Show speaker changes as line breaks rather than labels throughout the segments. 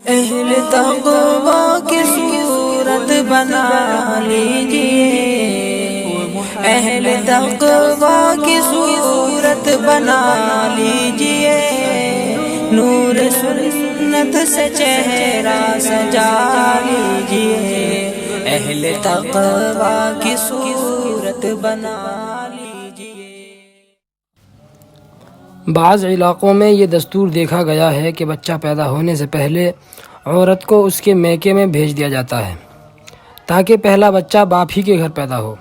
اہل تقوی کی صورت بنا لیجئے، اہل تقوی کی صورت بنا لیجئے، نور سنت سے چہرہ سجا لیجئے، اہل تقوی کی صورت بنا لیجئے۔
بعض علاقوں میں یہ دستور دیکھا گیا ہے کہ بچہ پیدا ہونے سے پہلے عورت کو اس کے میکے میں بھیج دیا جاتا ہے تاکہ پہلا بچہ باپ ہی کے گھر پیدا ہو۔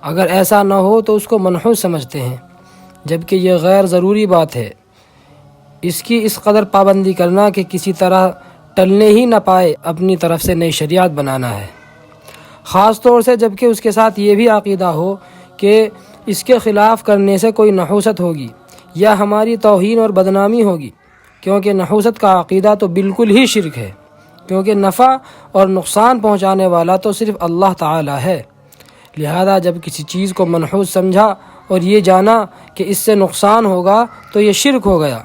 اگر ایسا نہ ہو تو اس کو منحوس سمجھتے ہیں، جبکہ یہ غیر ضروری بات ہے۔ اس کی اس قدر پابندی کرنا کہ کسی طرح ٹلنے ہی نہ پائے، اپنی طرف سے نئی شریعت بنانا ہے، خاص طور سے جبکہ اس کے ساتھ یہ بھی عقیدہ ہو کہ اس کے خلاف کرنے سے کوئی نحوست ہوگی یا ہماری توہین اور بدنامی ہوگی، کیونکہ نحوست کا عقیدہ تو بالکل ہی شرک ہے، کیونکہ نفع اور نقصان پہنچانے والا تو صرف اللہ تعالی ہے۔ لہذا جب کسی چیز کو منحوس سمجھا اور یہ جانا کہ اس سے نقصان ہوگا تو یہ شرک ہو گیا۔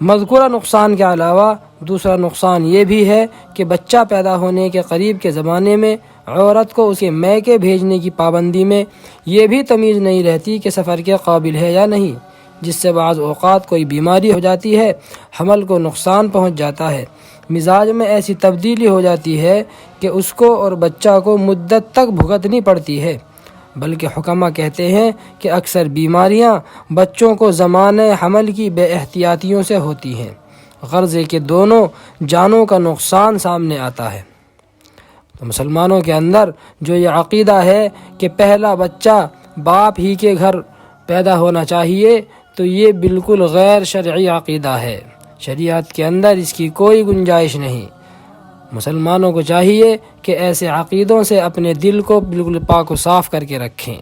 مذکورہ نقصان کے علاوہ دوسرا نقصان یہ بھی ہے کہ بچہ پیدا ہونے کے قریب کے زمانے میں عورت کو اس کے میکے بھیجنے کی پابندی میں یہ بھی تمیز نہیں رہتی کہ سفر کے قابل ہے یا نہیں، جس سے بعض اوقات کوئی بیماری ہو جاتی ہے، حمل کو نقصان پہنچ جاتا ہے، مزاج میں ایسی تبدیلی ہو جاتی ہے کہ اس کو اور بچہ کو مدت تک بھگتنی پڑتی ہے۔ بلکہ حکماء کہتے ہیں کہ اکثر بیماریاں بچوں کو زمانہ حمل کی بے احتیاطیوں سے ہوتی ہیں، غرض کہ دونوں جانوں کا نقصان سامنے آتا ہے۔ تو مسلمانوں کے اندر جو یہ عقیدہ ہے کہ پہلا بچہ باپ ہی کے گھر پیدا ہونا چاہیے، تو یہ بالکل غیر شرعی عقیدہ ہے۔ شریعت کے اندر اس کی کوئی گنجائش نہیں۔ مسلمانوں کو چاہیے کہ ایسے عقیدوں سے اپنے دل کو بالکل پاک و صاف کر کے رکھیں۔